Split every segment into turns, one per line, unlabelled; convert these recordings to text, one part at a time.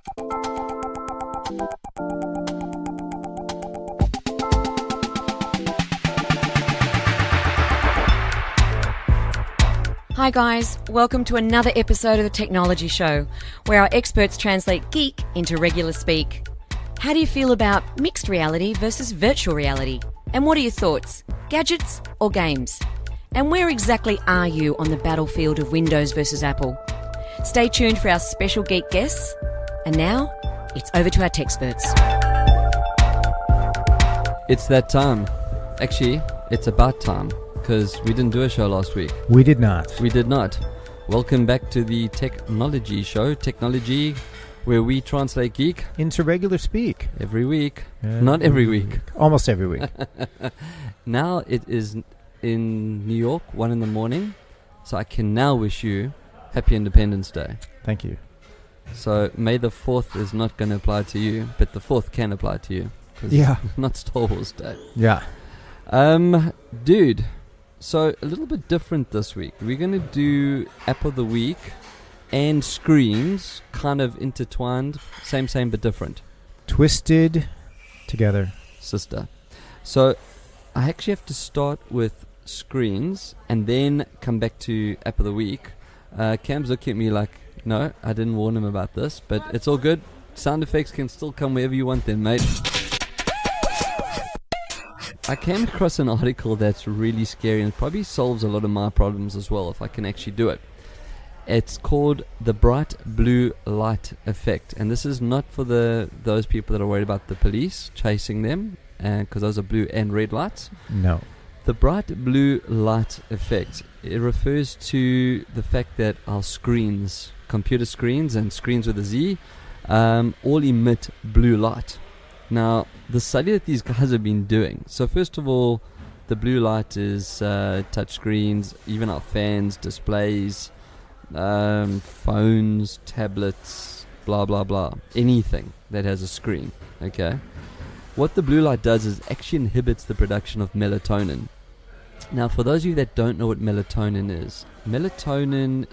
Hi guys, welcome to another episode of the Technology Show, where our experts translate geek into regular speak. How do you feel about mixed reality versus virtual reality? And what are your thoughts? Gadgets or games? And where exactly are you on the battlefield of Windows versus Apple? Stay tuned for our special geek guests. And now, it's over to our techsperts.
It's that time. Actually, it's about time, because we didn't do a show last week.
We did not.
We did not. Welcome back to the Technology Show. Technology, where we translate geek
into regular speak.
Every week. Not every week.
Almost every week.
Now it is in New York, 1 a.m, so I can now wish you Happy Independence Day.
Thank you.
So May the 4th is not going to apply to you, but the 4th can apply to you.
Yeah.
Not Star Wars Day.
Yeah.
Dude, so a little bit different this week. We're going to do App of the Week and screens kind of intertwined. Same but different.
Twisted together.
Sister. So I actually have to start with screens and then come back to App of the Week. Cam's looking at me like, no, I didn't warn him about this, but it's all good. Sound effects can still come wherever you want them, mate. I came across an article that's really scary and probably solves a lot of my problems as well if I can actually do it. It's called the bright blue light effect, and this is not for those people that are worried about the police chasing them, because those are blue and red lights.
No. The
bright blue light effect, it refers to the fact that our screens, computer screens and screens with a Z, all emit blue light. Now, the study that these guys have been doing, so first of all, the blue light is touch screens, even our fans, displays, phones, tablets, blah, blah, blah. Anything that has a screen, okay? What the blue light does is actually inhibits the production of melatonin. Now, for those of you that don't know what melatonin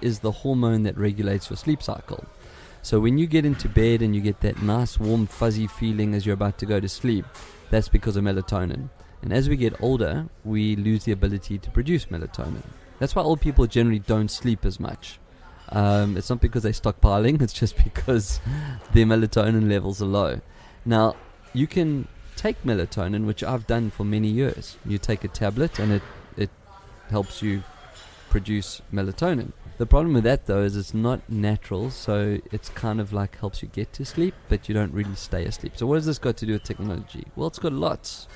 is the hormone that regulates your sleep cycle. So when you get into bed and you get that nice warm fuzzy feeling as you're about to go to sleep, that's because of melatonin. And as we get older, we lose the ability to produce melatonin. That's why old people generally don't sleep as much. It's not because they're stockpiling, it's just because their melatonin levels are low. Now, you can take melatonin, which I've done for many years. You take a tablet and it helps you produce melatonin. The problem with that, though, is it's not natural, so it's kind of like helps you get to sleep, but you don't really stay asleep. So what has this got to do with technology? Well, it's got lots.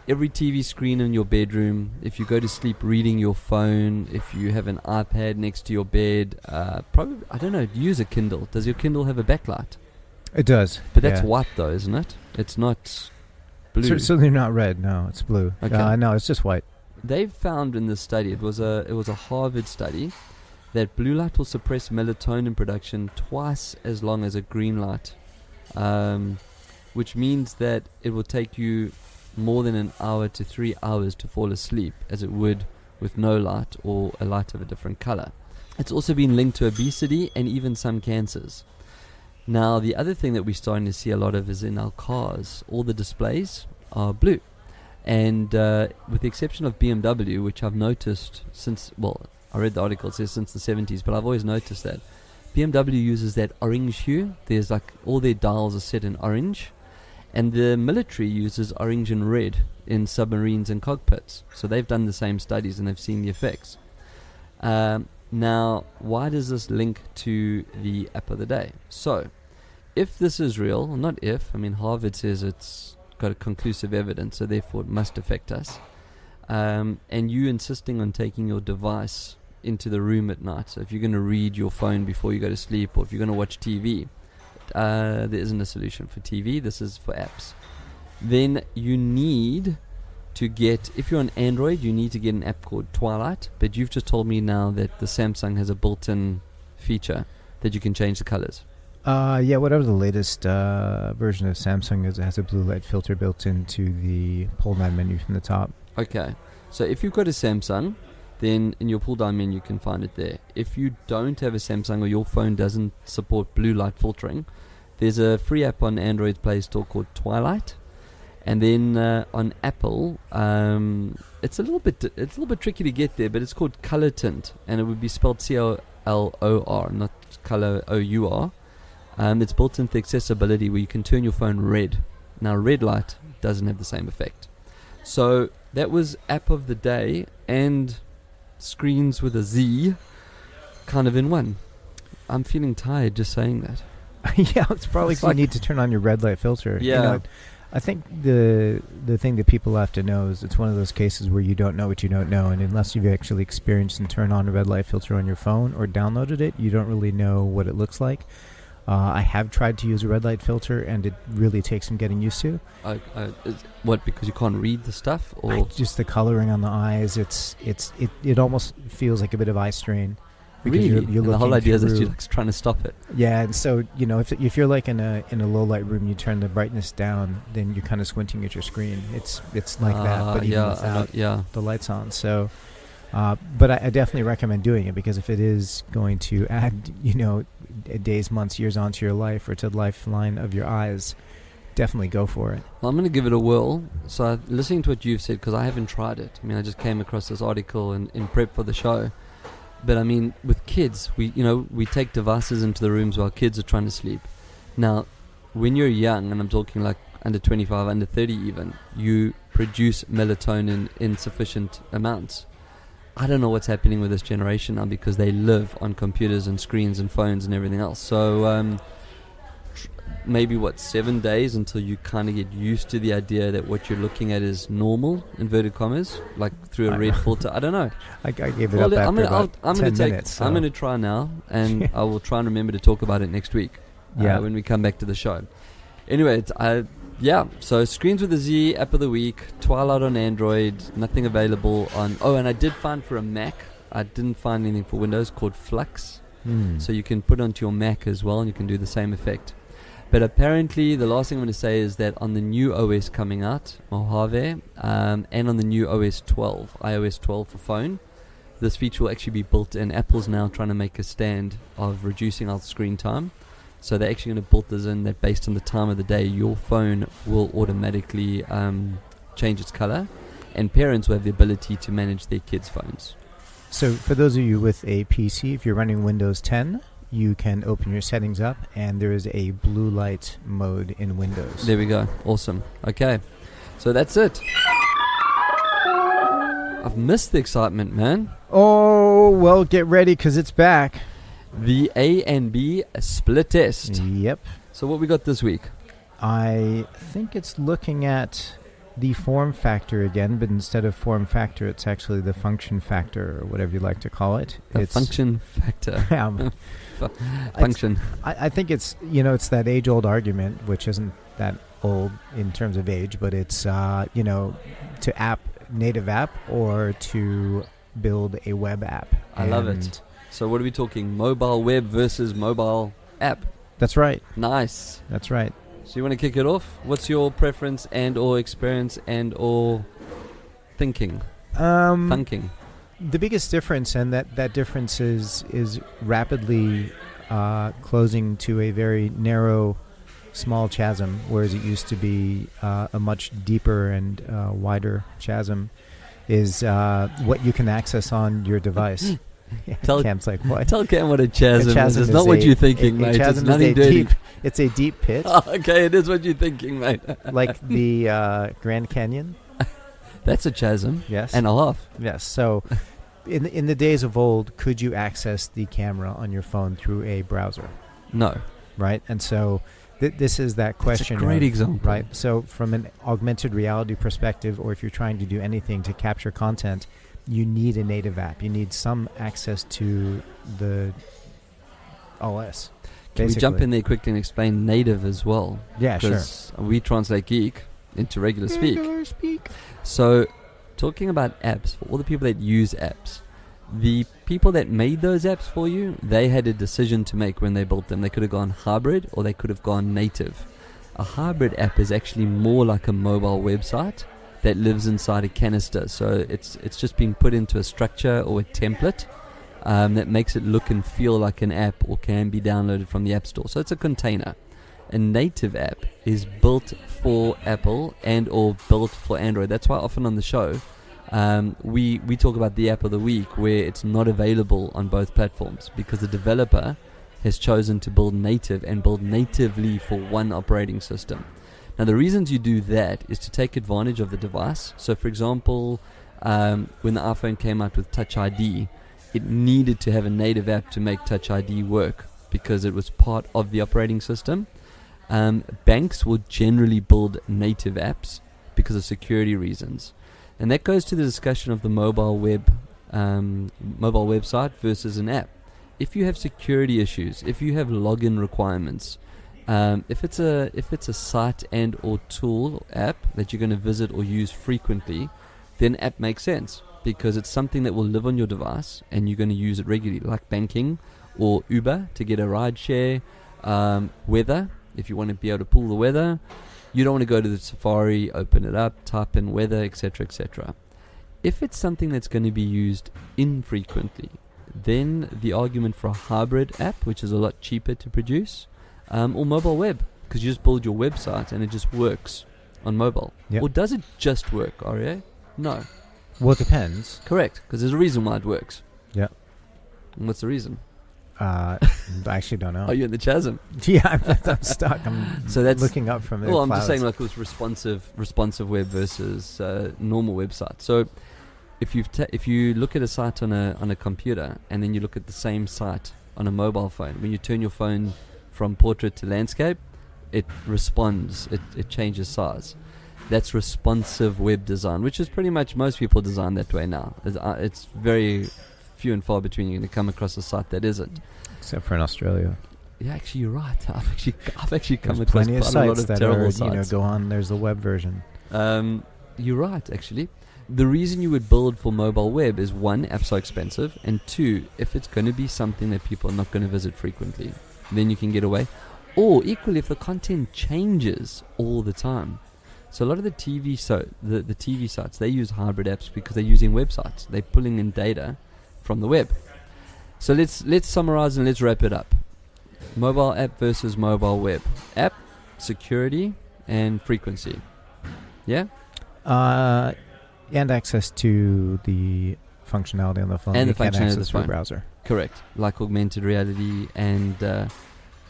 Every TV screen in your bedroom, if you go to sleep reading your phone, if you have an iPad next to your bed, probably, I don't know, use a Kindle. Does your Kindle have a backlight?
It does.
But that's white, though, isn't it? It's not blue.
Certainly not red, no, it's blue.
Okay.
No, it's just white.
They've found in this study, it was a Harvard study, that blue light will suppress melatonin production twice as long as a green light, which means that it will take you more than an hour to 3 hours to fall asleep, as it would with no light or a light of a different color. It's also been linked to obesity and even some cancers. Now, the other thing that we're starting to see a lot of is in our cars. All the displays are blue. And with the exception of BMW, which I've noticed since, well, I read the article, it says since the 70s, but I've always noticed that BMW uses that orange hue. There's like all their dials are set in orange, and the military uses orange and red in submarines and cockpits. So they've done the same studies and they've seen the effects. Now, why does this link to the app of the day? So, if this is real, not if, I mean Harvard says it's got a conclusive evidence, so therefore it must affect us. And you insisting on taking your device into the room at night. So if you're going to read your phone before you go to sleep, or if you're going to watch TV, there isn't a solution for TV. This is for apps. Then you need to get, if you're on Android, you need to get an app called Twilight. But you've just told me now that the Samsung has a built-in feature that you can change the colors.
Yeah, whatever the latest version of Samsung is, it has a blue light filter built into the pull-down menu from the top.
Okay, so if you've got a Samsung, then in your pull-down menu you can find it there. If you don't have a Samsung or your phone doesn't support blue light filtering, there's a free app on Android Play Store called Twilight, and then on Apple, it's a little bit tricky to get there, but it's called Color Tint, and it would be spelled COLOR, not color OUR. It's built into accessibility where you can turn your phone red. Now, red light doesn't have the same effect. So that was app of the day and screens with a Z kind of in one. I'm feeling tired just saying that.
Yeah, it's probably because you need to turn on your red light filter.
Yeah.
You know, I think the thing that people have to know is it's one of those cases where you don't know what you don't know, and unless you've actually experienced and turned on a red light filter on your phone or downloaded it, you don't really know what it looks like. I have tried to use a red light filter, and it really takes some getting used to.
What? Because you can't read the stuff, or
just the coloring on the eyes? It almost feels like a bit of eye strain.
Really?
You're
the whole idea is that
through.
you're like trying to stop it.
Yeah, and so if you're like in a low light room, you turn the brightness down, then you're kind of squinting at your screen. It's like that, but even without the lights on. So. But I definitely recommend doing it, because if it is going to add, days, months, years onto your life or to the lifeline of your eyes, definitely go for it.
Well, I'm going to give it a whirl. So listening to what you've said, because I haven't tried it. I mean, I just came across this article in prep for the show. But I mean, with kids, we take devices into the rooms while kids are trying to sleep. Now, when you're young, and I'm talking like under 25, under 30 even, you produce melatonin in sufficient amounts. I don't know what's happening with this generation now, because they live on computers and screens and phones and everything else. So maybe 7 days until you kind of get used to the idea that what you're looking at is normal, inverted commas, like through a red filter. I don't know.
I gave it up after about 10 minutes. So.
I'm going to try now, and I will try and remember to talk about it next week when we come back to the show. Anyway, so screens with a Z, app of the week, Twilight on Android, nothing available on... Oh, and I did find for a Mac, I didn't find anything for Windows, called Flux. So you can put it onto your Mac as well, and you can do the same effect. But apparently, the last thing I'm going to say is that on the new OS coming out, Mojave, and on the new OS 12, iOS 12 for phone, this feature will actually be built in. Apple's now trying to make a stand of reducing our screen time. So they're actually going to build this in that based on the time of the day, your phone will automatically change its color, and parents will have the ability to manage their kids' phones.
So for those of you with a PC, if you're running Windows 10, you can open your settings up, and there is a blue light mode in Windows.
There we go. Awesome. Okay. So that's it. I've missed the excitement, man.
Oh, well, get ready, because it's back.
The A and B split test.
Yep.
So what we got this week?
I think it's looking at the form factor again, but instead of form factor, it's actually the function factor, or whatever you like to call it.
The function factor. Function.
I think it's that age-old argument, which isn't that old in terms of age, but it's to native app or to build a web app.
I love it. So what are we talking? Mobile web versus mobile app?
That's right.
Nice.
That's right.
So you want to kick it off? What's your preference and or experience and or thinking? Thinking.
The biggest difference, and that difference is rapidly closing to a very narrow, small chasm, whereas it used to be a much deeper and wider chasm, is what you can access on your device. Cam's like, what?
Tell Cam what a chasm is. It's not what you're thinking, mate. It's nothing dirty.
It's a deep pit.
Oh, okay, it is what you're thinking, mate.
Like the Grand Canyon.
That's a chasm.
Yes.
And a half.
Yes. So in the days of old, could you access the camera on your phone through a browser?
No.
Right? And so this is that question.
That's a great example.
Right? So from an augmented reality perspective, or if you're trying to do anything to capture content, you need a native app. You need some access to the OS.
Can we jump in there quickly and explain native as well?
Yeah, sure.
Because we translate geek into regular speak. So, talking about apps, for all the people that use apps, the people that made those apps for you, they had a decision to make when they built them. They could have gone hybrid or they could have gone native. A hybrid app is actually more like a mobile website that lives inside a canister. So it's just been put into a structure or a template that makes it look and feel like an app or can be downloaded from the App Store. So it's a container. A native app is built for Apple and or built for Android. That's why often on the show we talk about the app of the week where it's not available on both platforms because the developer has chosen to build native and build natively for one operating system. Now the reasons you do that is to take advantage of the device. So for example, when the iPhone came out with Touch ID, it needed to have a native app to make Touch ID work because it was part of the operating system. Banks will generally build native apps because of security reasons. And that goes to the discussion of the mobile website versus an app. If you have security issues, if you have login requirements, if it's a site and or tool app that you're going to visit or use frequently, then app makes sense because it's something that will live on your device and you're going to use it regularly, like banking or Uber to get a ride share, weather. If you want to be able to pull the weather, you don't want to go to the Safari, open it up, type in weather, etc., etc. If it's something that's going to be used infrequently, then the argument for a hybrid app, which is a lot cheaper to produce, or mobile web, because you just build your website and it just works on mobile.
Yep.
Or does it just work, REA? No.
Well, it depends.
Correct, because there's a reason why it works.
Yeah.
And what's the reason?
I actually don't know.
Are you in the chasm?
Yeah, I'm stuck. I'm
so that's
looking up from the
Well, I'm
clouds.
just saying, like, it was responsive web versus normal website. So if you look at a site on a computer and then you look at the same site on a mobile phone, when you turn your phone from portrait to landscape, it responds. It changes size. That's responsive web design, which is pretty much most people design that way now. It's very few and far between you're going to come across a site that isn't.
Except for in Australia.
Yeah, actually, you're right. I've actually come
There's
across
plenty of
quite a lot
sites
of
that
terrible
are,
sites.
go on. There's the web version.
You're right, actually. The reason you would build for mobile web is one, apps are expensive, and two, if it's going to be something that people are not going to visit frequently, then you can get away. Or equally, if the content changes all the time. So a lot of the TV sites, they use hybrid apps because they're using websites. They're pulling in data from the web. So let's summarize and let's wrap it up. Mobile app versus mobile web. App, security, and frequency. Yeah?
And access to the functionality on the phone.
And
you
the
can't
functionality of the
access through
phone.
browser.
Correct. Like augmented reality and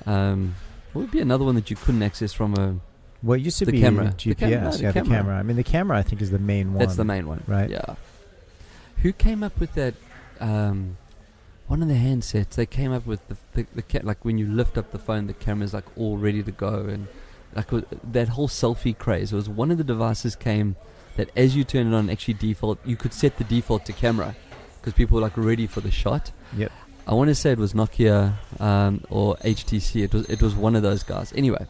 what would be another one that you couldn't access from a...
Well, it used to
The
be
camera.
GPS.
The camera.
The camera. I mean, the camera, I think, is the main one.
That's the main one.
Right.
Yeah. Who came up with that... one of the handsets, they came up with the like when you lift up the phone, the camera's like all ready to go, and like that whole selfie craze. It was one of the devices came that as you turn it on, actually default, you could set the default to camera because people were like ready for the shot.
Yep.
I want to say it was Nokia or HTC. It was one of those guys. Anyway,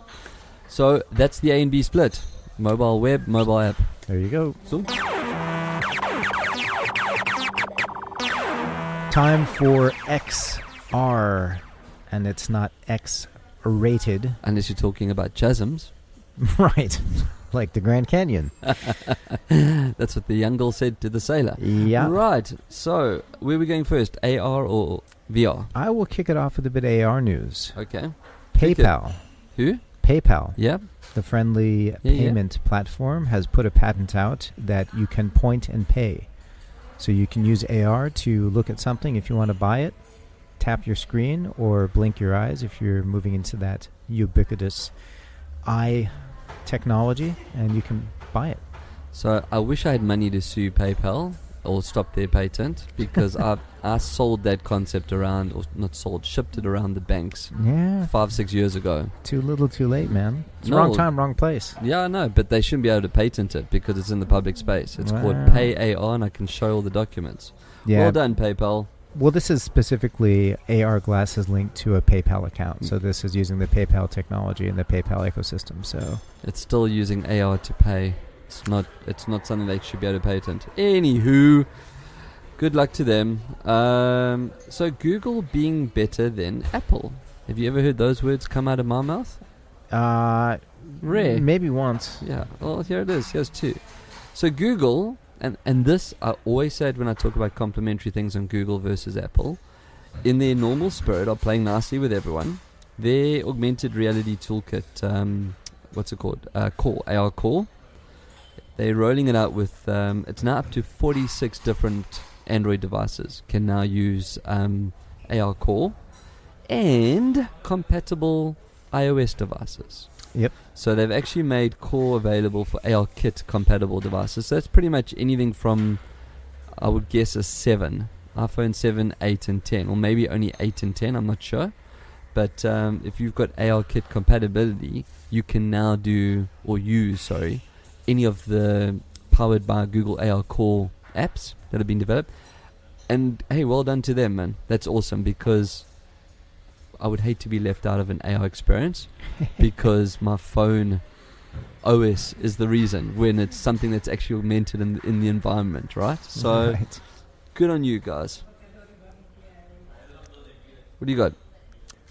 so that's the A and B split: mobile web, mobile app.
There you go.
So.
Time for XR, and it's not X-rated.
Unless you're talking about chasms.
Right. Like the Grand Canyon.
That's what the young girl said to the sailor.
Yeah.
Right. So, where are we going first? AR or VR?
I will kick it off with a bit of AR news.
Okay.
PayPal.
Who?
PayPal.
Yeah.
The friendly payment platform has put a patent out that you can point and pay. So you can use AR to look at something if you want to buy it, tap your screen, or blink your eyes if you're moving into that ubiquitous eye technology, and you can buy it.
So I wish I had money to sue PayPal or stop their patent because I sold that concept around, or not sold, shipped it around the banks 5-6 years ago.
Too little too late, man. It's
No.
wrong time, wrong place.
Yeah, I know, but they shouldn't be able to patent it because it's in the public space. It's called Pay AR, and I can show all the documents.
Yeah.
Well done, PayPal.
Well, this is specifically AR glasses linked to a PayPal account. So this is using the PayPal technology and the PayPal ecosystem. So
It's still using AR to pay. It's not something they should be able to patent. Anywho, good luck to them. So Google being better than Apple. Have you ever heard those words come out of my mouth? Rare.
Maybe once.
Yeah. Well, here it is. Here's two. So Google, and this I always say it when I talk about complementary things on Google versus Apple. In their normal spirit of playing nicely with everyone, their augmented reality toolkit, what's it called? Core, AR Core. They're rolling it out with, it's now up to 46 different Android devices can now use AR Core and compatible iOS devices.
Yep.
So they've actually made Core available for ARKit compatible devices. So that's pretty much anything from, I would guess, a 7, iPhone 7, 8 and 10, or maybe only 8 and 10, I'm not sure. But if you've got ARKit compatibility, you can now do, or use, any of the powered by Google AR Core apps that have been developed. And hey, well done to them, man. That's awesome, because I would hate to be left out of an AR experience because my phone OS is the reason, when it's something that's actually augmented in the environment, right? So
right.
Good on you guys. What do you got?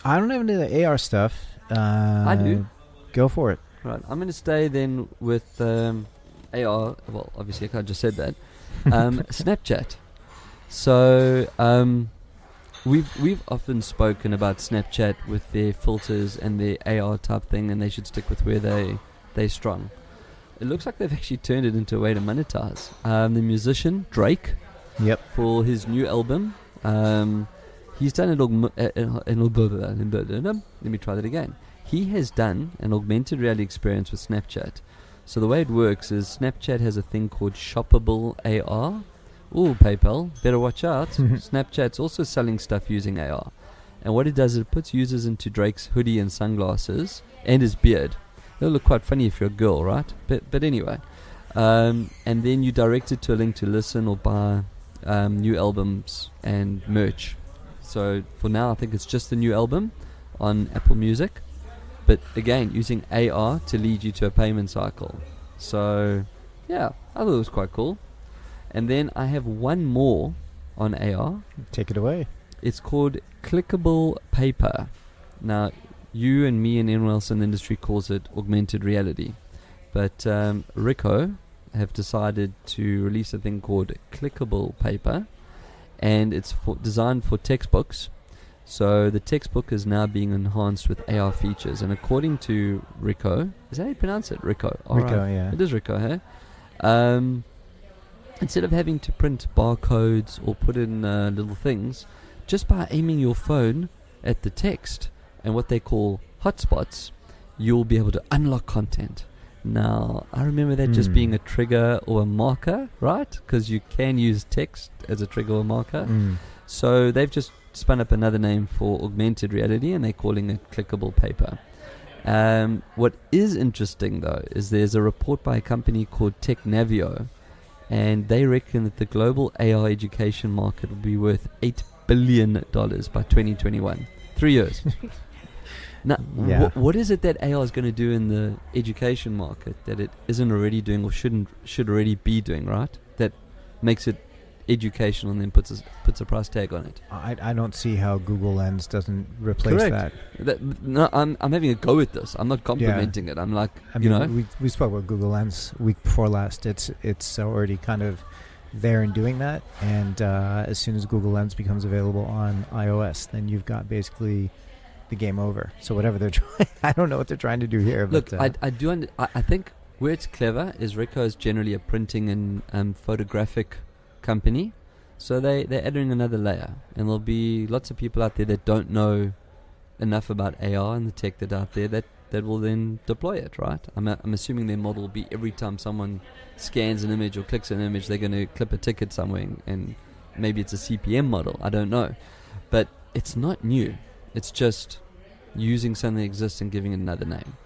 I don't have any of the AR stuff.
I do.
Go for it.
Right, I'm going to stay then with AR. Well, obviously I just said that. Snapchat. So we've often spoken about Snapchat with their filters and their AR type thing, and they should stick with where they're strong. It looks like they've actually turned it into a way to monetize. The musician Drake,
yep,
for his new album, he's done let me try that again. He has done an augmented reality experience with Snapchat. So the way it works is Snapchat has a thing called shoppable AR. Ooh, PayPal, better watch out. Snapchat's also selling stuff using AR. And what it does is it puts users into Drake's hoodie and sunglasses and his beard. It'll look quite funny if you're a girl, right? But anyway. And then you direct it to a link to listen or buy new albums and merch. So for now, I think it's just the new album on Apple Music. But again, using AR to lead you to a payment cycle. So, yeah, I thought it was quite cool. And then I have one more on AR.
Take it away.
It's called clickable paper. Now, you and me and anyone else in the industry calls it augmented reality. But Ricoh have decided to release a thing called clickable paper. And it's designed for textbooks. So the textbook is now being enhanced with AR features. And according to Ricoh, is that how you pronounce it? Ricoh.
Ricoh,
right.
yeah.
It is Ricoh, hey? Instead of having to print barcodes or put in little things, just by aiming your phone at the text and what they call hotspots, you'll be able to unlock content. Now, I remember that just being a trigger or a marker, right? Because you can use text as a trigger or marker. So they've just spun up another name for augmented reality, and they're calling it clickable paper. What is interesting, though, is there's a report by a company called TechKnowledgy, and they reckon that the global AR education market will be worth $8 billion by 2021. 3 years. Now,
yeah.
what is it that AR is going to do in the education market that it isn't already doing or should already be doing, right? That makes it educational and then puts a price tag on it.
I don't see how Google Lens doesn't replace that.
No, I'm having a go at this. I'm not complimenting it. I'm like,
we spoke about Google Lens week before last. It's already kind of there and doing that. And as soon as Google Lens becomes available on iOS, then you've got basically the game over. So whatever they're trying, I don't know what they're trying to do here.
Look,
but,
I think where it's clever is Ricoh is generally a printing and photographic company, so they're adding another layer, and there'll be lots of people out there that don't know enough about AR and the tech that's out there that will then deploy it, right? I'm assuming their model will be every time someone scans an image or clicks an image, they're going to clip a ticket somewhere, and maybe it's a CPM model, I don't know, but it's not new. It's just using something that exists and giving it another name.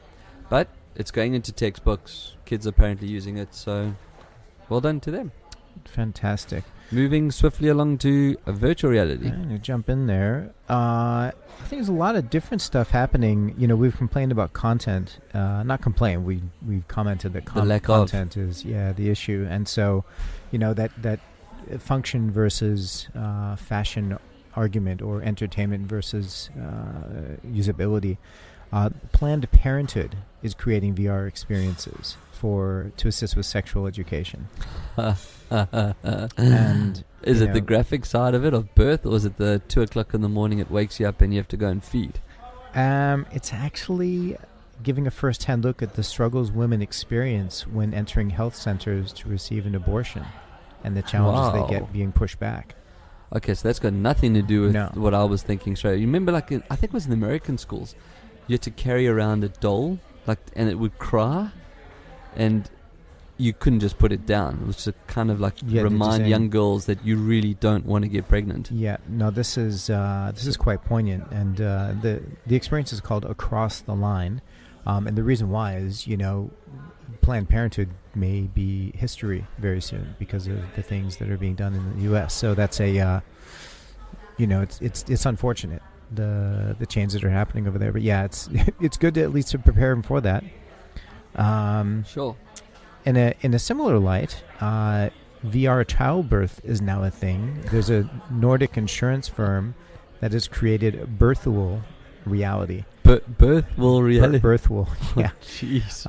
But it's going into textbooks, kids are apparently using it, so well done to them.
Fantastic.
Moving swiftly along to virtual reality.
I'm going to jump in there. I think there's a lot of different stuff happening. We've complained about content. Not complained. We've commented that content is the issue. And so, that function versus fashion argument, or entertainment versus usability. Planned Parenthood is creating VR experiences to assist with sexual education. And
is it the graphic side of it, of birth, or is it the 2:00 in the morning it wakes you up and you have to go and feed?
It's actually giving a first-hand look at the struggles women experience when entering health centers to receive an abortion and the challenges they get being pushed back.
Okay, so that's got nothing to do with what I was thinking straight. You remember, I think it was in the American schools, you had to carry around a doll, and it would cry, and you couldn't just put it down. It was to kind of remind young girls that you really don't want to get pregnant.
Yeah, no, this is quite poignant, and the experience is called Across the Line, and the reason why is, Planned Parenthood may be history very soon because of the things that are being done in the U.S. So that's it's unfortunate the changes that are happening over there. But yeah, it's good to at least to prepare them for that.
Sure.
In a similar light, VR childbirth is now a thing. There's a Nordic insurance firm that has created Birthable reality.
Birthable reality.
Birthable. Yeah.
Jeez.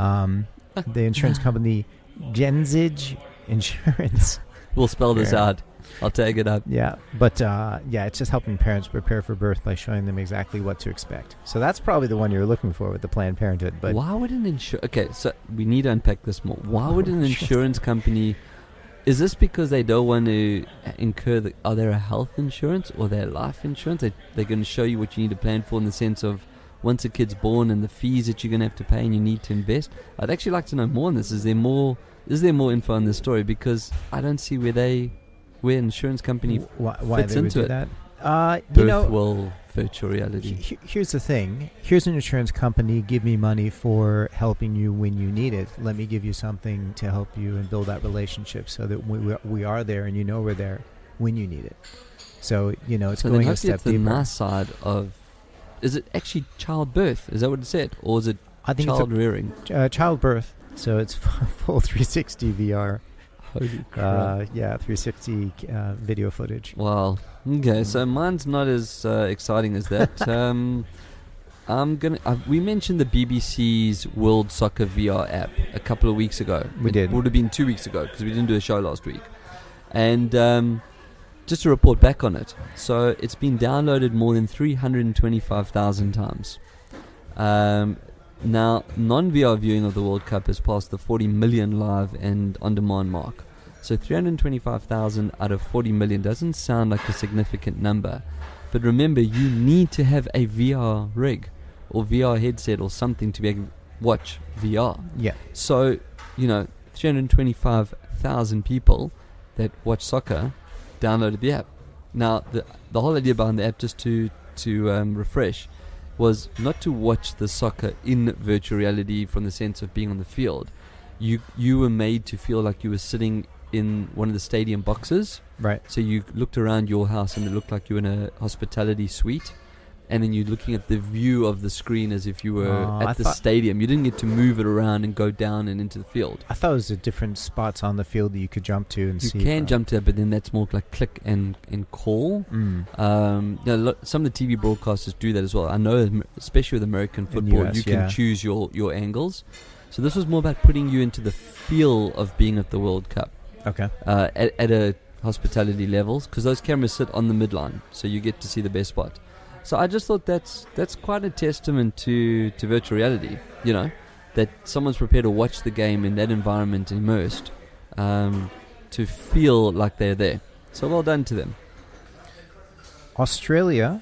The insurance company Genzig Insurance.
We'll spell this out. I'll tag it up.
Yeah, but it's just helping parents prepare for birth by showing them exactly what to expect. So that's probably the one you're looking for with the Planned Parenthood. But
why would an Okay, so we need to unpack this more. Why would an insurance company? Is this because they don't want to incur are they a health insurance or their life insurance? They're going to show you what you need to plan for in the sense of once a kid's born and the fees that you're going to have to pay and you need to invest. I'd actually like to know more on this. Is there more info on this story? Because I don't see where an insurance company
why
fits
they would
into
do
it.
That.
Virtual reality.
Here's the thing. Here's an insurance company. Give me money for helping you when you need it. Let me give you something to help you and build that relationship so that we are there and we're there when you need it. So, it's going a step deeper.
The nice side of... Is it actually childbirth? Is that what it said? Or is it child rearing?
Childbirth. So it's full 360 VR.
Holy crap.
360 video footage.
Wow. Okay, so mine's not as exciting as that. We mentioned the BBC's World Soccer VR app a couple of weeks ago.
We did.
It would have been 2 weeks ago because we didn't do a show last week. And just to report back on it, so it's been downloaded more than 325,000 times. Now, non-VR viewing of the World Cup has passed the 40 million live and on-demand mark. So 325,000 out of 40 million doesn't sound like a significant number. But remember, you need to have a VR rig or VR headset or something to be able to watch VR.
Yeah.
So, 325,000 people that watch soccer downloaded the app. Now, the whole idea behind the app, just to refresh, was not to watch the soccer in virtual reality from the sense of being on the field. You were made to feel like you were sitting in one of the stadium boxes.
Right.
So you looked around your house and it looked like you were in a hospitality suite. And then you're looking at the view of the screen as if you were at the stadium. You didn't get to move it around and go down and into the field.
I thought it was the different spots on the field that you could jump to and see.
You can jump to that, but then that's more like click and call.
Mm.
Some of the TV broadcasters do that as well. I know, especially with American football,
US,
you can choose your angles. So this was more about putting you into the feel of being at the World Cup.
Okay.
At a hospitality levels, because those cameras sit on the midline, so you get to see the best spot. So I just thought that's quite a testament to virtual reality, that someone's prepared to watch the game in that environment immersed, to feel like they're there. So well done to them.
Australia,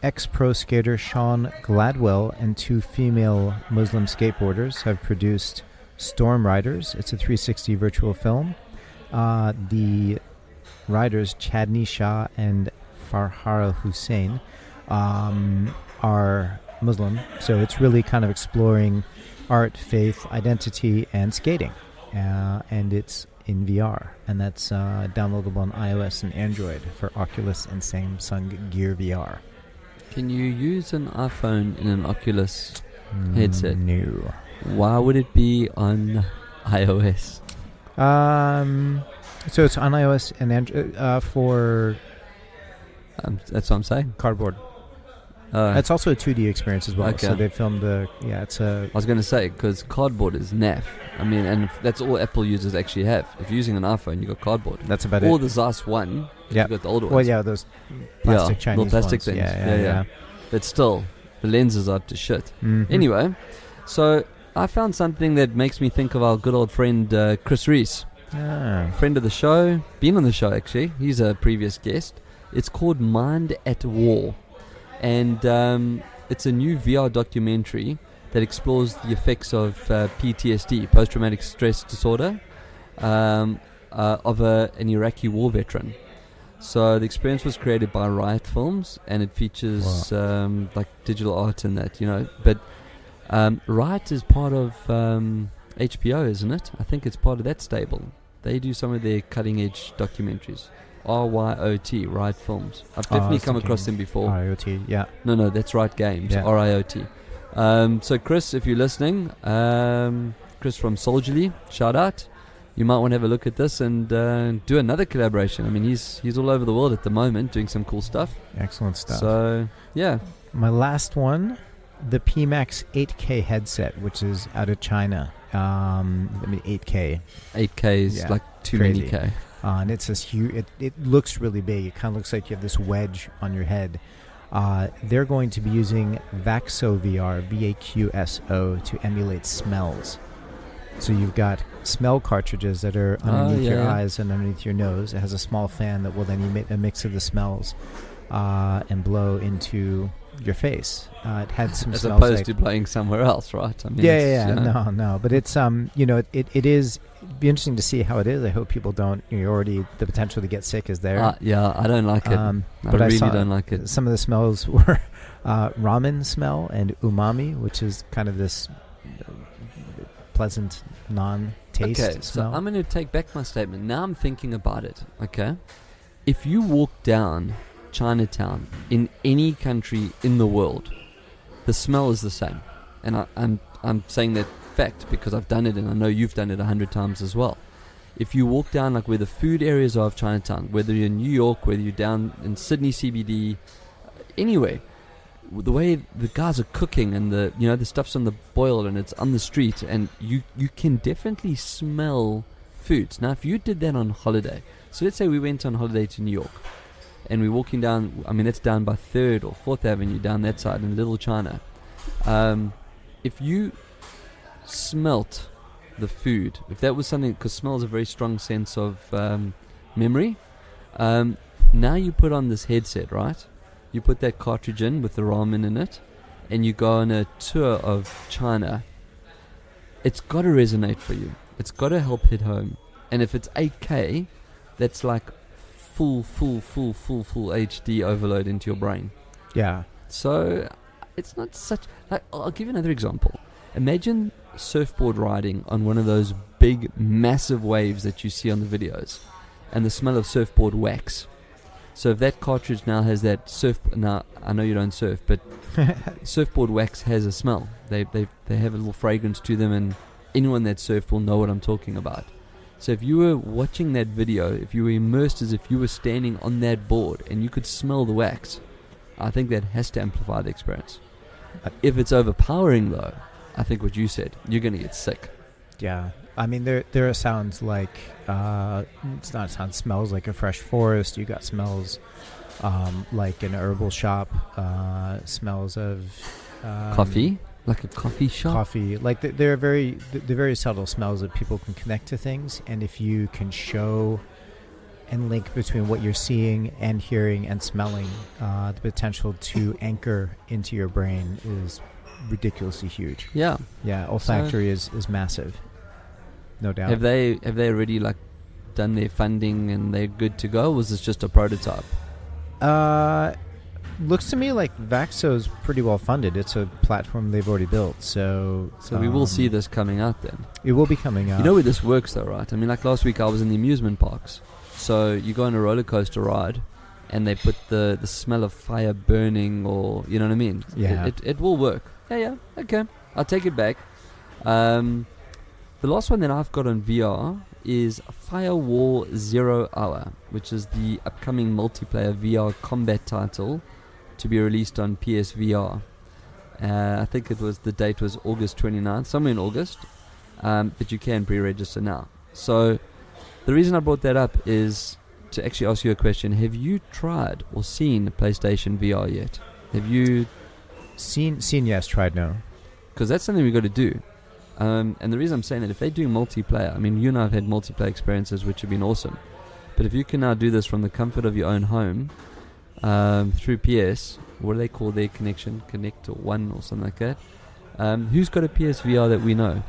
ex-pro skater Sean Gladwell and 2 female Muslim skateboarders have produced Storm Riders. It's a 360 virtual film. The riders, Chadni Shah and Farhara Hussein, are Muslim, so it's really kind of exploring art, faith, identity, and skating, and it's in VR, and that's downloadable on iOS and Android for Oculus and Samsung Gear VR.
Can you use an iPhone in an Oculus headset?
No.
Why would it be on iOS?
So it's on iOS and Android for...
that's what I'm saying.
Cardboard. It's also a 2D experience as well.
Okay.
So they filmed it's a...
I was going to say, because cardboard is naff. I mean, and that's all Apple users actually have. If you're using an iPhone, you got cardboard.
That's about it.
Or the Zeiss One.
Yeah.
You got the older ones.
Well, yeah, those plastic Chinese
little plastic
ones.
things.
Yeah.
But still, The lenses are up to shit.
Mm-hmm.
Anyway, so I found something that makes me think of our good old friend Chris Reese. Friend of the show, been on the show actually. He's a previous guest. It's called Mind at War, and it's a new VR documentary that explores the effects of PTSD, post-traumatic stress disorder, of an Iraqi war veteran. So the experience was created by Riot Films, and it features like digital art and that, But Riot is part of HBO, isn't it? I think it's part of that stable. They do some of their cutting-edge documentaries. RYOT, Riot Films. I've definitely come across them before.
RIOT, yeah.
No, that's Riot Games,
yeah.
RIOT. So Chris, if you're listening, Chris from Soldierly, shout out. You might want to have a look at this and do another collaboration. I mean, he's all over the world at the moment doing some cool stuff.
Excellent stuff.
So, yeah.
My last one, the PMax 8K headset, which is out of China. 8K.
8K is like too many K.
And it's this huge. It looks really big. It kind of looks like you have this wedge on your head. They're going to be using Vaxo VR, VAQSO, to emulate smells. So you've got smell cartridges that are underneath your eyes and underneath your nose. It has a small fan that will then emit a mix of the smells and blow into your face. It had some
as
smells
opposed to blowing somewhere else, right? I mean,
no. But it's it is be interesting to see how it is. I hope people don't. Already the potential to get sick is there.
I don't like it.
But I
really don't like it.
Some of the smells were ramen smell and umami, which is kind of this pleasant non-taste smell.
So I'm going to take back my statement. Now I'm thinking about it. Okay, if you walk down Chinatown in any country in the world, the smell is the same, and I'm saying that fact because I've done it, and I know you've done it 100 times as well. If you walk down like where the food areas are of Chinatown, whether you're in New York, whether you're down in Sydney CBD, anywhere, the way the guys are cooking and the stuff's on the boil and it's on the street, and you can definitely smell foods. Now, if you did that on holiday, so let's say we went on holiday to New York, and we're walking down, I mean, that's down by 3rd or 4th Avenue, down that side in Little China. If you smelt the food, if that was something, because smell is a very strong sense of memory, now you put on this headset, right? You put that cartridge in with the ramen in it, and you go on a tour of China. It's got to resonate for you. It's got to help hit home. And if it's 8K, that's like full HD overload into your brain.
Yeah.
So it's not such. Like, I'll give you another example. Imagine surfboard riding on one of those big, massive waves that you see on the videos, and the smell of surfboard wax. So if that cartridge now has that now I know you don't surf, but surfboard wax has a smell. They have a little fragrance to them, and anyone that surfed will know what I'm talking about. So if you were watching that video, if you were immersed as if you were standing on that board and you could smell the wax, I think that has to amplify the experience. If it's overpowering though, I think what you said, you're going to get sick.
Yeah. I mean, there are sounds like, it's not sound, smells like a fresh forest. You got smells like an herbal shop, smells of...
coffee? Like a coffee shop?
Coffee. Like they're very subtle smells that people can connect to things. And if you can show and link between what you're seeing and hearing and smelling, the potential to anchor into your brain is ridiculously huge.
Yeah.
Yeah, olfactory is massive. No doubt.
Have they already like done their funding and they're good to go, or was this just a prototype?
Looks to me like Vaxo's pretty well funded. It's a platform they've already built, so
we will see this coming out then.
It will be coming out.
You know where this works though, right? I mean, like last week I was in the amusement parks. So you go on a roller coaster ride, and they put the smell of fire burning, or you know what I mean?
Yeah.
It will work. Yeah. Okay. I'll take it back. The last one that I've got on VR is Firewall 0 Hour, which is the upcoming multiplayer VR combat title to be released on PSVR. I think the date was August 29th, somewhere in August, but you can pre-register now. So the reason I brought that up is to actually ask you a question. Have you tried or seen PlayStation VR yet? Have you
Seen yes, tried no.
Because that's something we've got to do. And the reason I'm saying that, if they're doing multiplayer, I mean, you and I have had multiplayer experiences which have been awesome. But if you can now do this from the comfort of your own home, through PS, what do they call their connection? Connect or One or something like that. Who's got a PSVR that we know?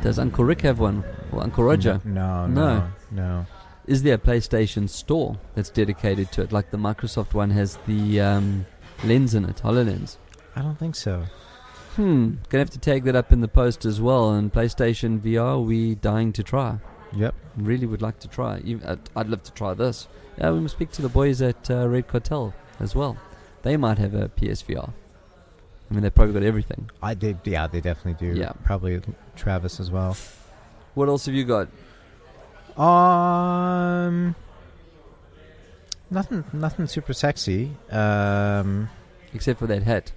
Does Uncle Rick have one? Or Uncle Roger?
No.
Is there a PlayStation store that's dedicated to it? Like the Microsoft one has the lens in it, HoloLens.
I don't think so.
Gonna have to tag that up in the post as well. And PlayStation VR, we dying to try.
Yep.
Really would like to try. I'd love to try this. Yeah, we must speak to the boys at Red Cartel as well. They might have a PSVR. I mean, they've probably got everything.
They definitely do.
Yeah.
Probably Travis as well.
What else have you got?
Nothing super sexy.
Except for that hat.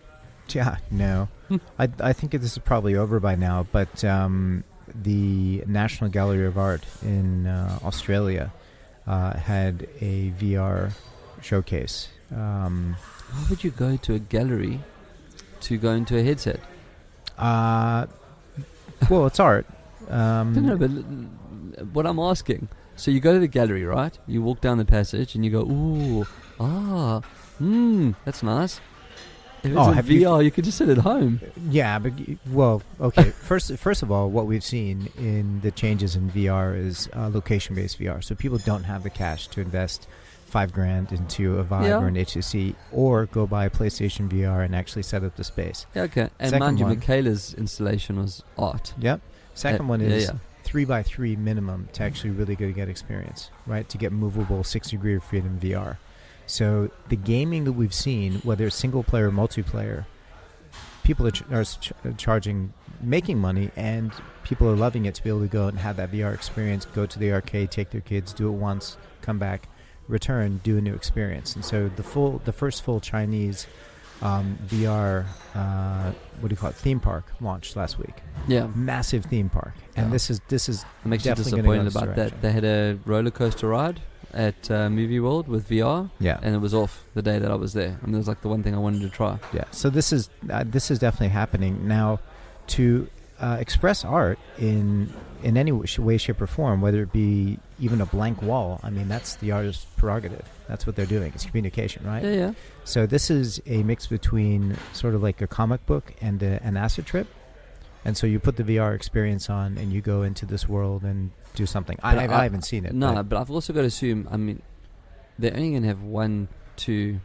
Yeah, no. I think this is probably over by now, but the National Gallery of Art in Australia had a VR showcase.
Why would you go to a gallery to go into a headset?
Well, it's art.
No, but what I'm asking, so you go to the gallery, right? You walk down the passage and you go, that's nice. If it's VR, you could just sit at home.
Yeah, but okay. First of all, what we've seen in the changes in VR is location-based VR. So people don't have the cash to invest $5,000 into a Vive or an HTC, or go buy a PlayStation VR and actually set up the space.
Yeah, okay. And mind you, Michaela's installation was art.
Yep. Second one is 3x3 minimum to actually really get experience, right? To get movable 6-degree of freedom VR. So the gaming that we've seen, whether it's single player or multiplayer, people are charging, making money, and people are loving it to be able to go and have that VR experience, go to the arcade, take their kids, do it once, come back, return, do a new experience. And so the first full Chinese VR, theme park launched last week.
Yeah,
massive theme park, and this is
I'm actually disappointed about that. They had a roller coaster ride at Movie World with VR, and it was off the day that I was there, and it was like the one thing I wanted to try. Yeah,
so this is definitely happening now. To express art in any way, shape, or form, whether it be even a blank wall, I mean, that's the artist's prerogative. That's what they're doing. It's communication, right?
Yeah.
So this is a mix between sort of like a comic book and an acid trip. And so you put the VR experience on and you go into this world and do something. I haven't seen it.
No, but I've also got to assume, I mean, they're only going to have 1, 2,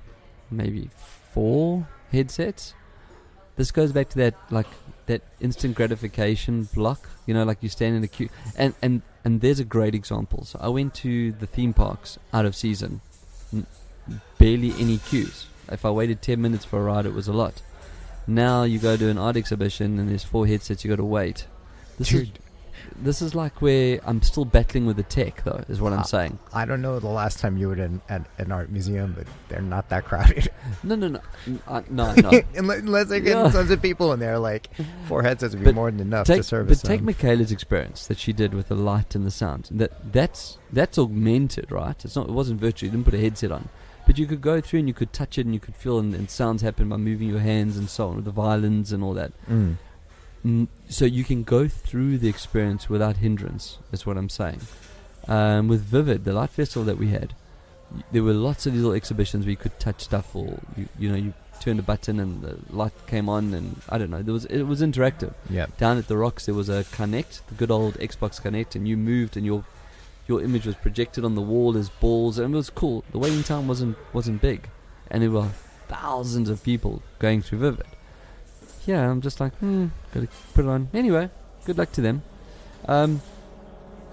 maybe 4 headsets. This goes back to that instant gratification block, like you stand in a queue. And there's a great example. So I went to the theme parks out of season. Barely any queues. If I waited 10 minutes for a ride, it was a lot. Now you go to an art exhibition and there's 4 headsets you got to wait. This is like where I'm still battling with the tech, though, is what I'm saying.
I don't know the last time you were at an art museum, but they're not that crowded.
No. No.
Unless they're getting tons of people in there, like 4 headsets would be more than enough to service them.
But take Michaela's experience that she did with the light and the sound. That's augmented, right? It wasn't virtual. You didn't put a headset on. But you could go through and you could touch it and you could feel and sounds happen by moving your hands and so on, with the violins and all that. So you can go through the experience without hindrance, is what I'm saying. With Vivid, the light festival that we had, there were lots of little exhibitions where you could touch stuff, or you turned a button and the light came on, and I don't know, it was interactive. Yeah. Down at the Rocks there was a Kinect, the good old Xbox Kinect, and you moved and your image was projected on the wall as balls, and it was cool. The waiting time wasn't big, and there were thousands of people going through Vivid. Yeah, I'm just like, gotta put it on. Anyway, good luck to them.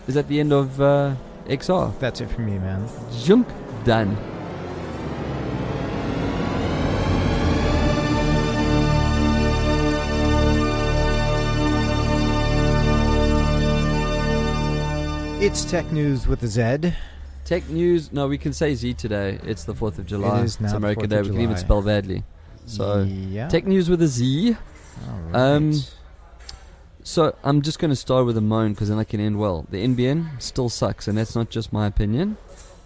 Is that the end of XR?
That's it for me, man.
Junk done.
It's Tech News with a Z.
Tech News, no, we can say Z today. It's the 4th of July.
It is now
it's American Day. We can even spell badly. So,
yeah.
Tech News with a Z.
All right.
So, I'm just going to start with a moan because then I can end well. The NBN still sucks, and that's not just my opinion.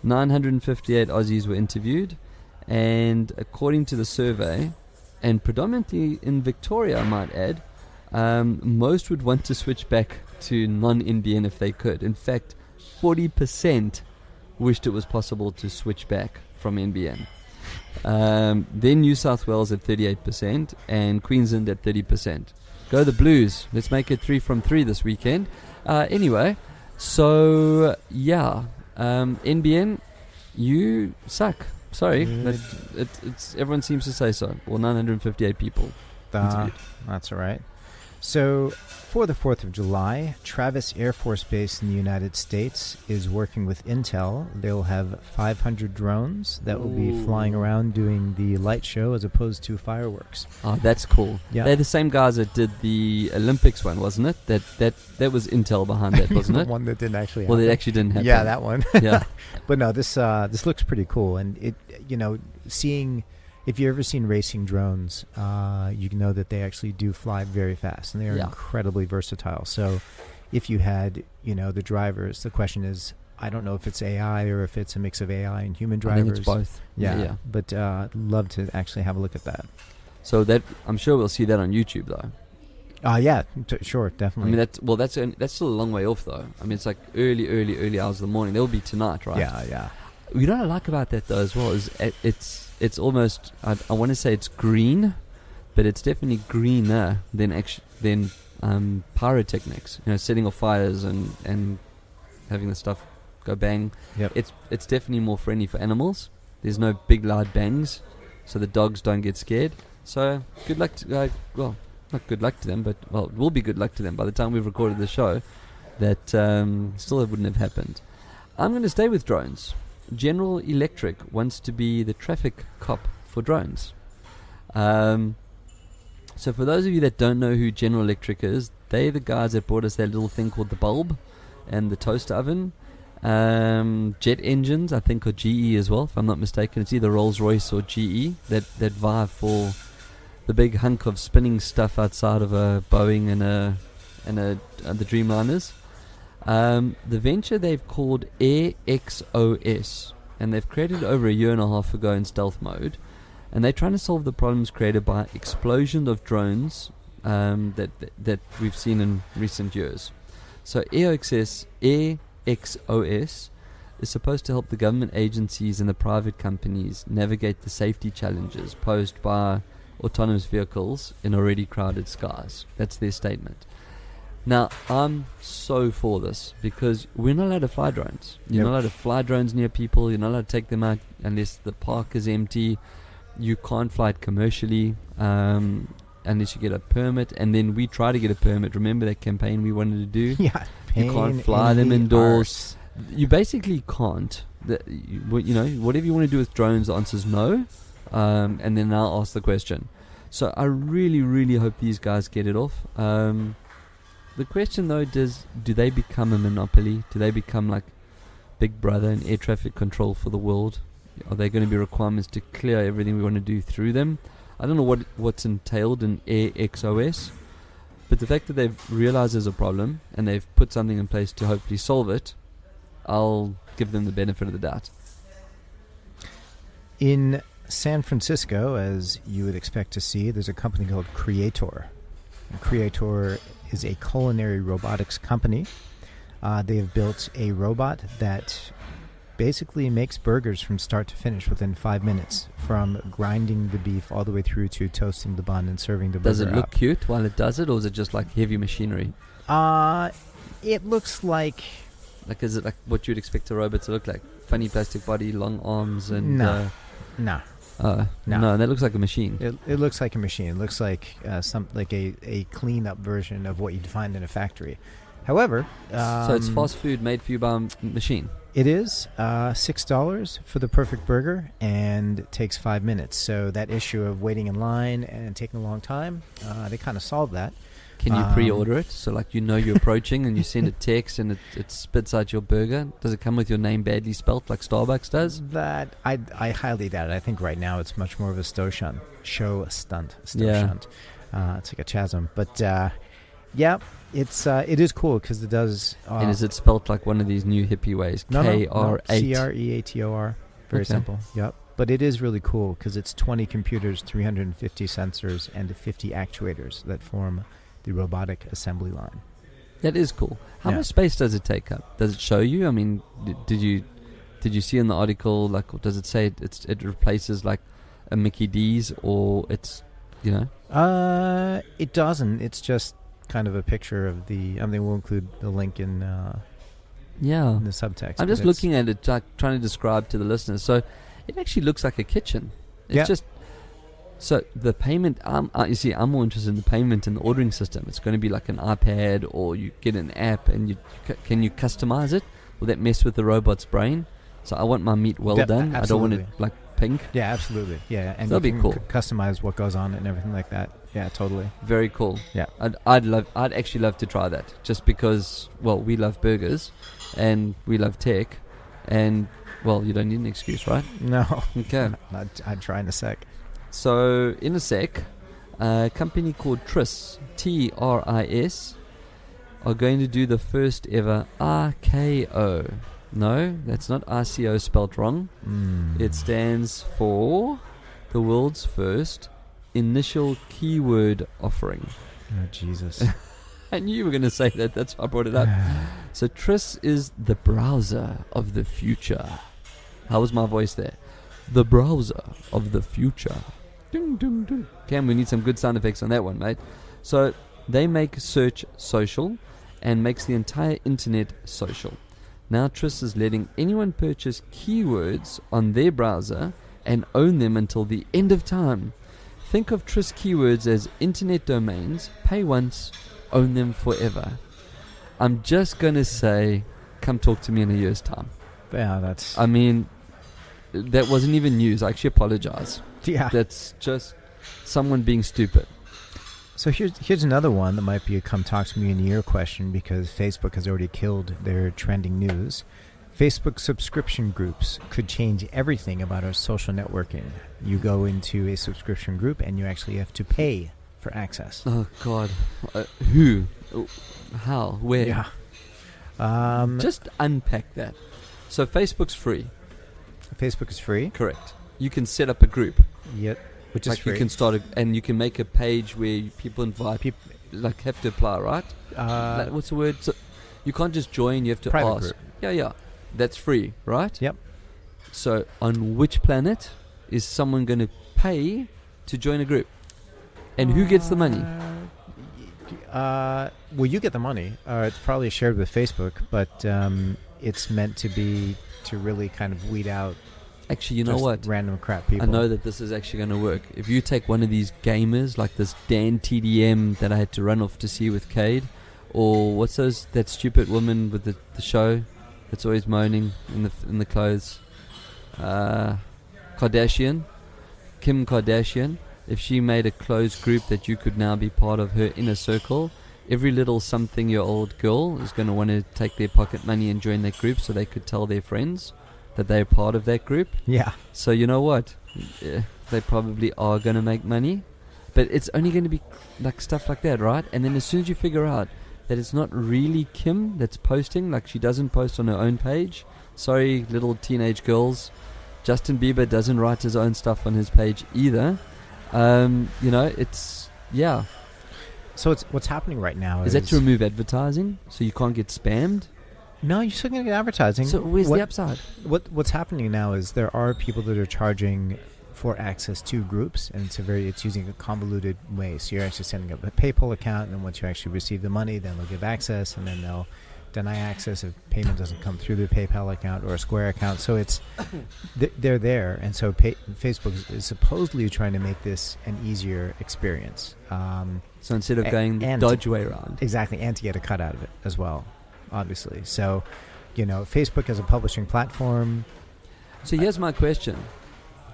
958 Aussies were interviewed, and according to the survey, and predominantly in Victoria, I might add, most would want to switch back to non-NBN if they could. In fact, 40% wished it was possible to switch back from NBN. Then New South Wales at 38% and Queensland at 30%. Go the Blues. Let's make it 3 from 3 this weekend. Anyway, so yeah, NBN, you suck. Sorry, but it's everyone seems to say so. Well, 958 people interviewed.
That's all right. So, for the 4th of July, Travis Air Force Base in the United States is working with Intel. They'll have 500 drones that will be flying around doing the light show as opposed to fireworks.
Oh, that's cool. Yeah. They're the same guys that did the Olympics one, wasn't it? That was Intel behind that, wasn't
the
it?
One that didn't actually happen.
Well, it actually didn't happen.
Yeah, that one.
Yeah.
But no, this looks pretty cool. And it, seeing... If you've ever seen racing drones, you know that they actually do fly very fast, and they are incredibly versatile. So if you had, the drivers, the question is, I don't know if it's AI or if it's a mix of AI and human drivers.
I think it's both.
Yeah. But I'd love to actually have a look at that.
So that I'm sure we'll see that on YouTube, though.
Yeah, sure, definitely.
I mean, that's still a long way off, though. I mean, it's like early hours of the morning. They'll be tonight, right?
Yeah.
You know what I like about that, though, as well, is it's almost, I want to say it's green, but it's definitely greener than pyrotechnics. Setting off fires and having the stuff go bang.
Yep.
It's definitely more friendly for animals. There's no big loud bangs, so the dogs don't get scared. So good luck to, not good luck to them, but it will be good luck to them by the time we've recorded the show. That still wouldn't have happened. I'm going to stay with drones. General Electric wants to be the traffic cop for drones. So for those of you that don't know who General Electric is, they're the guys that brought us that little thing called the bulb and the toaster oven. Jet engines, I think, are GE as well, if I'm not mistaken. It's either Rolls-Royce or GE that vie for the big hunk of spinning stuff outside of a Boeing and the Dreamliners. The venture they've called AirXOS, and they've created it over a year and a half ago in stealth mode, and they're trying to solve the problems created by explosion of drones that we've seen in recent years. So AirXOS is supposed to help the government agencies and the private companies navigate the safety challenges posed by autonomous vehicles in already crowded skies. That's their statement. Now, I'm so for this because we're not allowed to fly drones. You're not allowed to fly drones near people. You're not allowed to take them out unless the park is empty. You can't fly it commercially unless you get a permit. And then we try to get a permit. Remember that campaign we wanted to do?
Yeah.
You can't fly them indoors. You basically can't. Whatever you want to do with drones, the answer is no. And then I'll ask the question. So I really, really hope these guys get it off. The question, though, do they become a monopoly? Do they become like Big Brother and air traffic control for the world? Are there going to be requirements to clear everything we want to do through them? I don't know what's entailed in AirXOS, but the fact that they've realized there's a problem and they've put something in place to hopefully solve it, I'll give them the benefit of the doubt.
In San Francisco, as you would expect to see, there's a company called Creator. And Creator is a culinary robotics company. They have built a robot that basically makes burgers from start to finish within 5 minutes, from grinding the beef all the way through to toasting the bun and serving the burger.
Does it look cute while it does it, or is it just like heavy machinery?
It looks like...
is it like what you'd expect a robot to look like? Funny plastic body, long arms, and...
No.
No, that looks like a machine.
It looks like a machine. It looks like a clean-up version of what you'd find in a factory. However...
so it's fast food made for you by a machine?
It is $6 for the perfect burger, and it takes 5 minutes. So that issue of waiting in line and taking a long time, they kind of solved that.
Can you pre-order it? So you're approaching and you send a text and it spits out your burger? Does it come with your name badly spelt like Starbucks does?
That I highly doubt it. I think right now it's much more of a show stunt. It's like a chasm. But it is cool because it does...
and is it spelt like one of these new hippie ways?
No,
K-R-8?
C-R-E-A-T-O-R. Very simple. Yep. But it is really cool because it's 20 computers, 350 sensors, and 50 actuators that form the robotic assembly line.
That is cool. How much space does it take up? Does it show you? I mean, did you see in the article, like, or does it say it replaces like a Mickey D's, or it's, you know?
It doesn't. It's just kind of a picture of the. I mean, we'll include the link in the subtext.
I'm just looking at it, like, trying to describe to the listeners. So it actually looks like a kitchen. It's just. So the payment, you see, I'm more interested in the payment and the ordering system. It's going to be like an iPad, or you get an app, and can you customize it? Will that mess with the robot's brain? So I want my meat well done.
Absolutely.
I don't want it like pink.
Yeah, absolutely. Yeah, and
that'll be cool.
Customize what goes on it and everything like that. Yeah, totally.
Very cool.
Yeah,
I'd actually love to try that, just because, well, we love burgers, and we love tech, and, well, you don't need an excuse, right?
No.
Okay.
I'd try in a sec.
So, in a sec, a company called TRIS, TRIS, are going to do the first ever RKO. No, that's not RCO spelt wrong. It stands for the world's first initial keyword offering.
Oh, Jesus.
I knew you were going to say that. That's why I brought it up. So, TRIS is the browser of the future. How was my voice there? The browser of the future. Ding, ding, ding. Cam, we need some good sound effects on that one, mate. So they make search social and makes the entire internet social. Now TRIS is letting anyone purchase keywords on their browser and own them until the end of time. Think of TRIS keywords as internet domains. Pay once, own them forever. I'm just going to say, come talk to me in a year's time.
Yeah, that's...
I mean, that wasn't even news. I actually apologize.
Yeah.
That's just someone being stupid.
So here's another one that might be a come talk to me in a year question, because Facebook has already killed their trending news. Facebook subscription groups could change everything about our social networking. You go into a subscription group and you actually have to pay for access.
Oh, God. Who? How? Where?
Yeah.
Just unpack that. So Facebook's free.
Facebook is free.
Correct. You can set up a group.
Yep. Which is free.
You can start and you can make a page where people invite people, like, have to apply, right? Like, what's the word? So you can't just join. You have to
private
ask.
Group.
Yeah. That's free, right?
Yep.
So on which planet is someone going to pay to join a group? And who gets the money?
Well, you get the money. It's probably shared with Facebook, but it's meant to be to really kind of weed out.
Actually, you know what?
Random crap people.
I know that this is actually going to work. If you take one of these gamers, like this Dan TDM that I had to run off to see with Cade, or what's that stupid woman with the show that's always moaning in the clothes, Kardashian, Kim Kardashian. If she made a closed group that you could now be part of her inner circle, every little something-year-old girl is going to want to take their pocket money and join that group so they could tell their friends that they're part of that group.
Yeah.
So you know what? They probably are going to make money, but it's only going to be like stuff like that, right? And then as soon as you figure out that it's not really Kim that's posting, like she doesn't post on her own page. Sorry, little teenage girls. Justin Bieber doesn't write his own stuff on his page either. It's, yeah.
So what's happening right now
is that to remove advertising so you can't get spammed?
No, you're still going to get advertising.
So where's the upside?
What's happening now is there are people that are charging for access to groups, and it's using a convoluted way. So you're actually setting up a PayPal account, and then once you actually receive the money, then they'll give access, and then they'll deny access if payment doesn't come through the PayPal account or a Square account. So it's they're there, and so Facebook is supposedly trying to make this an easier experience.
So instead of going the dodge way around.
Exactly, and to get a cut out of it as well, obviously. So, Facebook as a publishing platform.
So here's my question.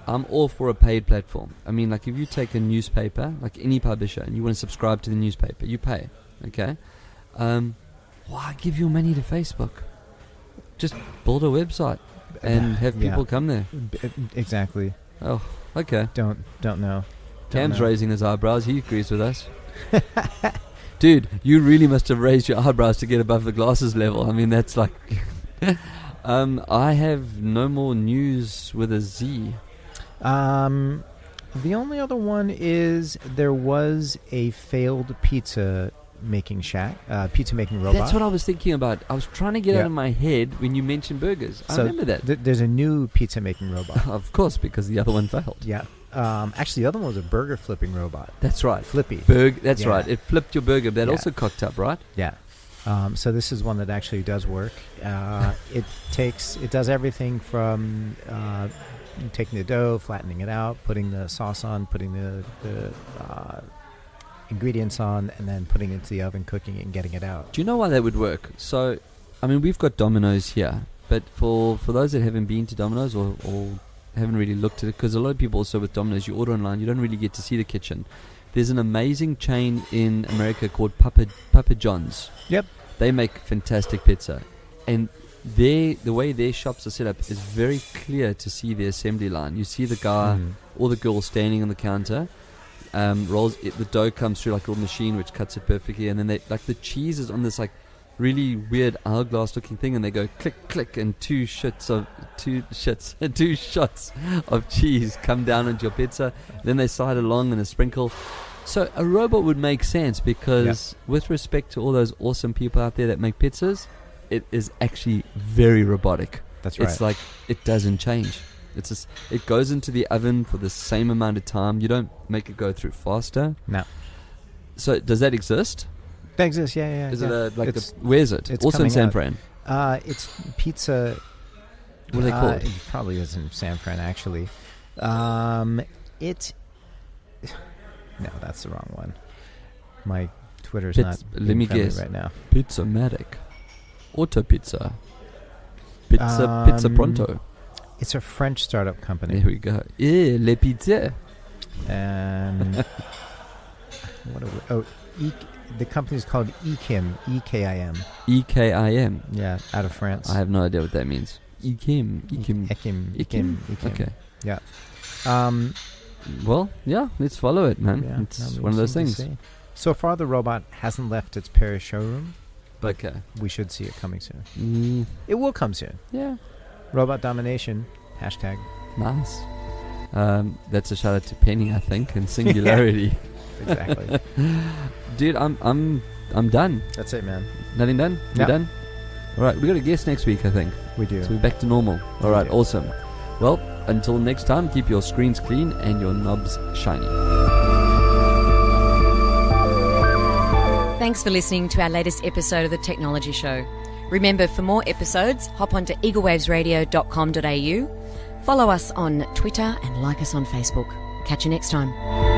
I'm all for a paid platform. I mean, like, if you take a newspaper, like any publisher, and you want to subscribe to the newspaper, you pay, okay? Why give your money to Facebook? Just build a website and have people come there.
Exactly.
Oh, okay.
Don't know.
Cam's raising his eyebrows. He agrees with us. Dude, you really must have raised your eyebrows to get above the glasses level. I mean, that's like... I have no more news with a Z.
The only other one is there was a failed pizza making robot.
That's what I was thinking about. I was trying to get out of my head when you mentioned burgers. I remember that.
There's a new pizza making robot.
Of course, because the other one failed.
Yeah. Actually, the other one was a burger flipping robot.
That's right.
Flippy.
That's right. It flipped your burger. That also cocked up, right?
Yeah. So this is one that actually does work. It does everything from taking the dough, flattening it out, putting the sauce on, putting the ingredients on, and then putting it into the oven, cooking it, and getting it out.
Do you know why that would work? So, I mean, we've got Domino's here, but for those that haven't been to Domino's or haven't really looked at it, because a lot of people also with Domino's, you order online, you don't really get to see the kitchen. There's an amazing chain in America called Papa John's.
Yep.
They make fantastic pizza. And the way their shops are set up is very clear to see the assembly line. You see the guy or the girl standing on the counter, rolls it, the dough comes through like a little machine which cuts it perfectly, and then they like the cheese is on this like really weird hourglass looking thing, and they go click click, and two shots of cheese come down into your pizza. Then they slide along in a sprinkle. So a robot would make sense because with respect to all those awesome people out there that make pizzas, it is actually very robotic.
That's right.
It's like it doesn't change. It's just, it goes into the oven for the same amount of time. You don't make it go through faster.
No.
So does that exist?
That exists, yeah.
Is it where is it?
It's
also in San Fran.
It's pizza.
What are they called?
It probably is in San Fran, actually. No, that's the wrong one. My Twitter's not.
Let me guess.
Right now.
Pizza-matic. Auto Pizza. Pizza Pronto.
It's a French startup company.
There we go. Le Pizza.
The company's called Ekim. E-K-I-M.
E-K-I-M.
Yeah, out of France.
I have no idea what that means. Ekim. Okay.
Yeah.
Well, yeah, let's follow it, man.
Yeah,
it's one of those things.
So far, the robot hasn't left its Paris showroom, but we should see it coming soon. It will come soon.
Yeah.
Robot domination. #.
Nice. That's a shout out to Penny, I think, and Singularity.
Exactly.
Dude, I'm done.
That's it, man.
Nothing done? You're done? All right, we got a guest next week, I think.
We do.
So we're back to normal. All right, awesome. Well, until next time, keep your screens clean and your knobs shiny.
Thanks for listening to our latest episode of The Technology Show. Remember, for more episodes, hop onto eaglewavesradio.com.au, follow us on Twitter and like us on Facebook. Catch you next time.